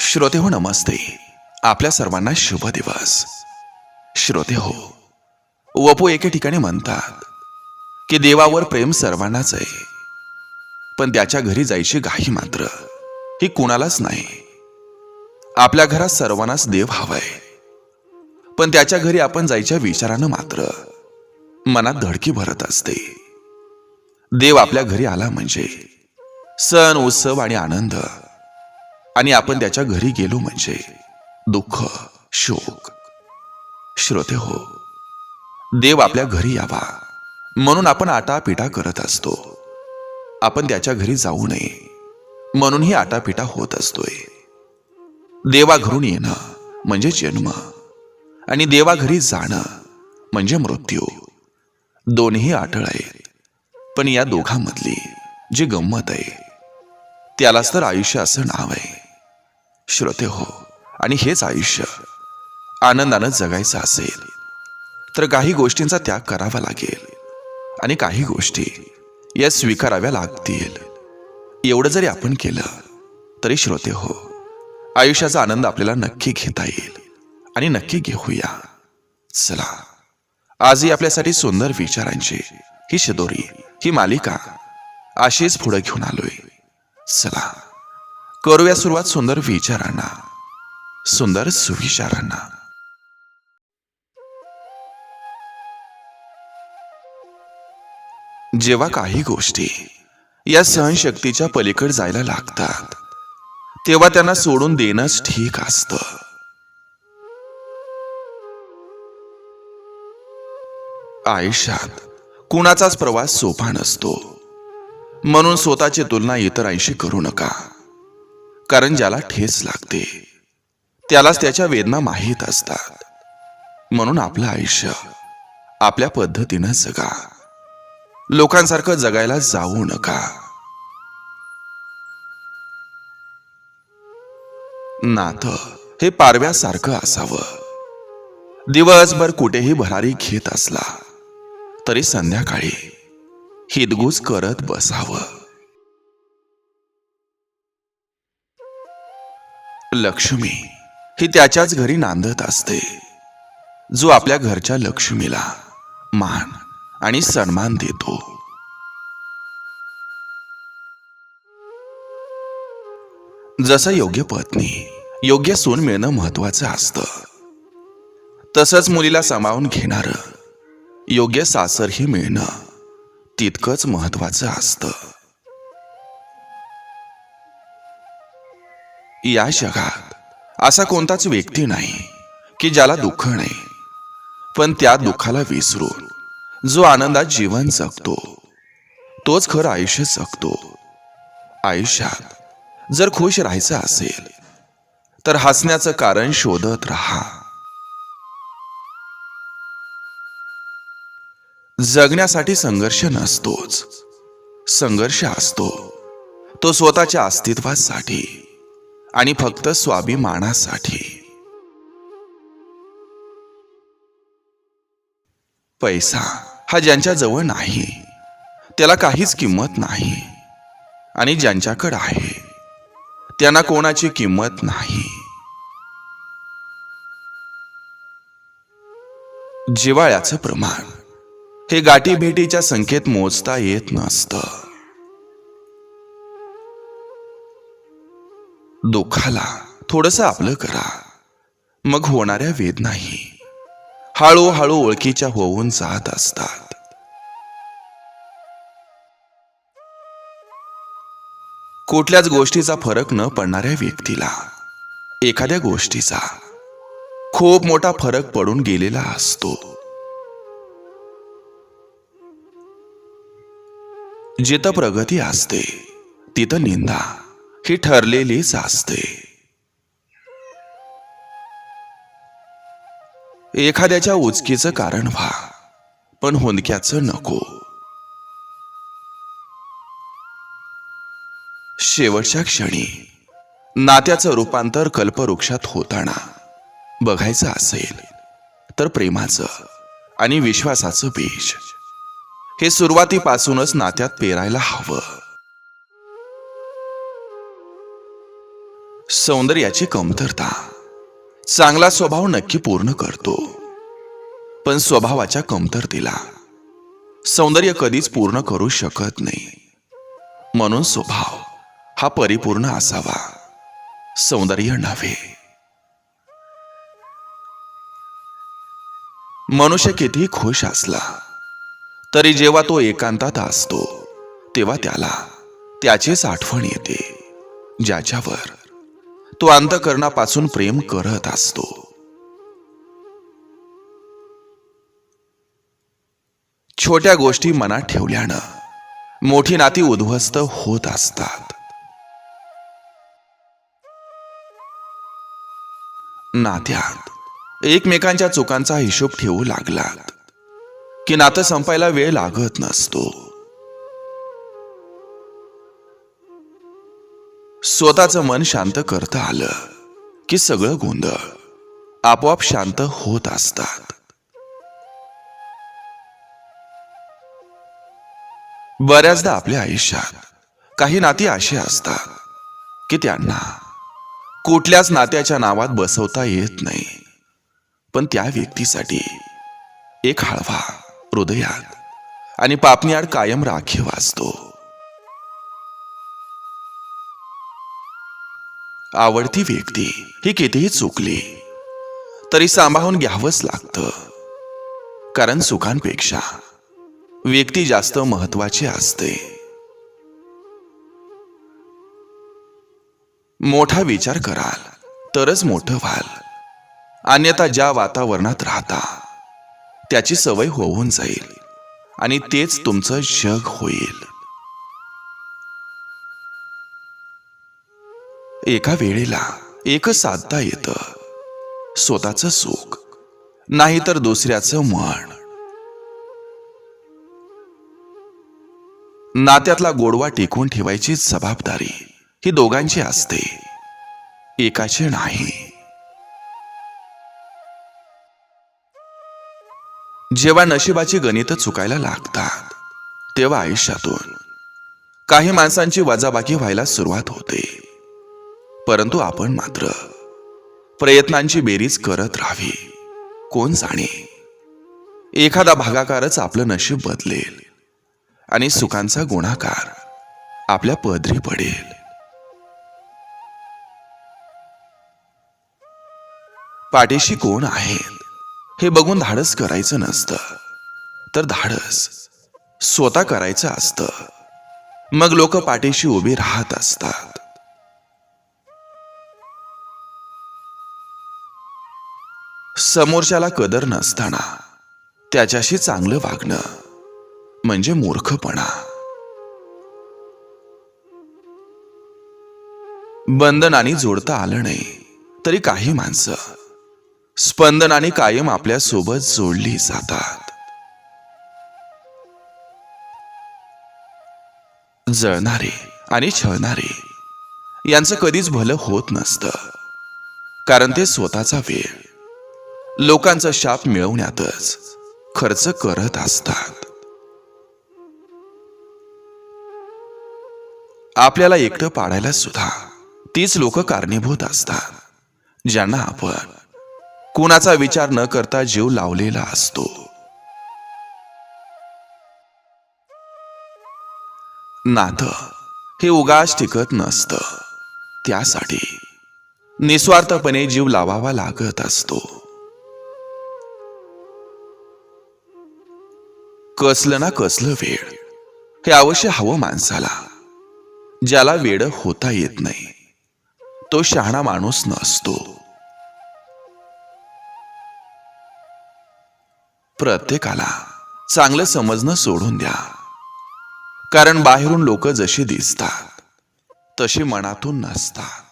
श्रोते हो, नमस्ते. आपल्या सर्वांना शुभ दिवस. श्रोते हो, वपू एके ठिकाणी म्हणतात की देवावर प्रेम सर्वांनाच आहे, पण त्याच्या घरी जायची घाई मात्र ही कुणालाच नाही. आपल्या घरात सर्वांनाच देव हवाय, पण त्याच्या घरी आपण जायच्या विचारानं मात्र मनात धडकी भरत असते. देव आपल्या घरी आला म्हणजे सण, उत्सव आणि आनंद, आणि आपण त्याच्या घरी गेलो म्हणजे दुःख, शोक. श्रोते हो, देव आपल्या घरी यावा म्हणून आपण आटापिटा करत असतो. आपण त्याच्या घरी जाऊ नये म्हणून ही आटापिटा होत असतोय. देवा घरून येणं म्हणजे जन्म, आणि देवा घरी जाणं म्हणजे मृत्यू. दोन्ही अटळ आहेत, पण या दोघांमधली जी गंमत आहे त्यालाच तर आयुष्य असं नाव आहे. श्रोते हो, आणि हेच आयुष्य आनंदानं जगायचं असेल तर काही गोष्टींचा त्याग करावा लागेल, आणि काही गोष्टी या स्वीकाराव्या लागतील. एवढं जरी आपण केलं तरी श्रोते हो, आयुष्याचा आनंद आपल्याला नक्की घेता येईल, आणि नक्की घेऊया. चला, आजही आपल्यासाठी सुंदर विचारांची ही शिदोरी, ही मालिका अशीच पुढे घेऊन आलोय. चला, करूया सुरुवात सुंदर विचारांना, सुंदर सुविचारांना. जेव्हा काही गोष्टी या सहनशक्तीच्या पलीकडे जायला लागतात, तेव्हा त्यांना सोडून देणंच ठीक असतं. आयुष्यात कुणाचाच प्रवास सोपा नसतो, म्हणून स्वतःची तुलना इतरांशी करू नका. कारण ज्याला ठेच लागते त्यालाच त्याच्या वेदना माहीत असतात. म्हणून आपलं आयुष्य आपल्या पद्धतीनं जगा. लोकांसारखं जगायला जाऊ नका. नातं हे पारव्यासारखं असावं. दिवसभर कुठेही भरारी घेत असला तरी संध्याकाळी हितगुज करत बसावं. लक्ष्मी ही त्याच्याच घरी नांदत असते जो आपल्या घरच्या लक्ष्मीला मान आणि सन्मान देतो. जसं योग्य पत्नी, योग्य सून मिळणं महत्वाचं असतं, तसंच मुलीला सामावून घेणारं योग्य सासरही मिळणं तितकंच महत्वाचं असतं. या जगात असा कोणताच व्यक्ती नाही की ज्याला दुःख नाही, पण त्या दुःखाला विसरून जो आनंदात जीवन जगतो तोच खरं आयुष्य जगतो. आयुष्यात जर खुश राहायचं असेल तर हसण्याचं कारण शोधत राहा. जगण्यासाठी संघर्ष नसतोच, संघर्ष असतो तो स्वतःच्या अस्तित्वासाठी आणि फक्त स्वाभिमानासाठी. पैसा हा ज्यांच्या जवळ नाही त्याला काहीच किंमत नाही, आणि ज्यांच्याकडे आहे त्यांना कोणाची किंमत नाही. जिव्हाळ्याचं प्रमाण हे गाठीभेटीच्या संख्येत मोजता येत नसतं. दुःखाला थोडंसं आपलं करा, मग होणाऱ्या वेदनाही हळूहळू ओळखीच्या होऊन जात असतात. कुठल्याच गोष्टीचा फरक न पडणाऱ्या व्यक्तीला एखाद्या गोष्टीचा खूप मोठा फरक पडून गेलेला असतो. जिथं प्रगती असते तिथं निंदा ही ठरलेलीच असते. एखाद्याच्या उचकीचं कारण व्हा, पण हुंदक्याचं नको. शेवटच्या क्षणी नात्याचं रूपांतर कल्पवृक्षात होताना बघायचं असेल तर प्रेमाचं आणि विश्वासाचं बीज हे सुरुवातीपासूनच नात्यात पेरायला हवं. सौंदर्याची कमतरता चांगला स्वभाव नक्की पूर्ण करतो, पण स्वभावाच्या कमतरतेला सौंदर्य कधीच पूर्ण करू शकत नाही. म्हणून स्वभाव हा परिपूर्ण असावा, सौंदर्य नव्हे. मनुष्य कितीही खुश असला तरी जेव्हा तो एकांतात असतो तेव्हा त्याला त्याचीच आठवण येते, ज्याच्यावर तो अंतःकरणापासून प्रेम करत असतो. छोट्या गोष्टी मनात ठेवल्यानं मोठी नाती उद्ध्वस्त होत असतात. नात्यात एकमेकांच्या चुकांचा हिशोब ठेवू लागलात की नातं संपायला वेळ लागत नसतो. स्वतःचं मन शांत करता आलं की सगळं गोंधळ आपोआप शांत होत असतात. बऱ्याचदा आपल्या आयुष्यात काही नाती अशी असतात की त्यांना कुठल्याच नात्याच्या नावात बसवता येत नाही, पण त्या व्यक्तीसाठी एक हळवा हृदयात आणि पापणीआड कायम राखीव असतो. आवडती व्यक्ती ही कितीही चुकली तरी सांभाळून घ्यावंच लागतं, कारण सुखांपेक्षा व्यक्ती जास्त महत्वाची असते. मोठा विचार कराल तरच मोठं व्हाल, अन्यथा ज्या वातावरणात राहता त्याची सवय होऊन जाईल आणि तेच तुमचं जग होईल. एका वेळेला एकच साधता येतं, स्वतःचं सुख नाहीतर दुसऱ्याचं मन. नात्यातला गोडवा टिकून ठेवायची जबाबदारी ही दोघांची असते, एकाची नाही. जेव्हा नशिबाची गणितं चुकायला लागतात तेव्हा आयुष्यातून काही माणसांची वजाबाकी व्हायला सुरुवात होते, परंतु आपण मात्र प्रयत्नांची बेरीज करत राहावी. कोण जाणे, एखादा भागाकारच आपलं नशीब बदलेल आणि सुखांचा गुणाकार आपल्या पदरी पडेल. पाठीशी कोण आहेत हे बघून धाडस करायचं नसतं, तर धाडस स्वतः करायचं असतं. मग लोक पाठीशी उभी राहत असतात. समोरच्याला कदर नसताना त्याच्याशी चांगलं वागणं म्हणजे मूर्खपणा. बंधनाने जोडता आलं नाही तरी काही माणसं स्पंदनाने कायम आपल्या सोबत जोडली जातात. जळणारे आणि छळणारे यांचं कधीच भलं होत नसतं, कारण ते स्वतःचा वेळ लोकांचा शाप मिळवण्यातच खर्च करत असतात. आपल्याला एकटं पाडायला सुद्धा तीच लोक कारणीभूत असतात, ज्यांना आपण कुणाचा विचार न करता जीव लावलेला असतो. नातं हे उगाच टिकत नसतं, त्यासाठी निस्वार्थपणे जीव लावावा लागत असतो. कसलं ना कसलं वेळ हे अवश्य हवं माणसाला. ज्याला वेड होता येत नाही तो शहाणा माणूस नसतो. प्रत्येकाला चांगलं समजणं सोडून द्या, कारण बाहेरून लोक जशी दिसतात तशी मनातून नसतात.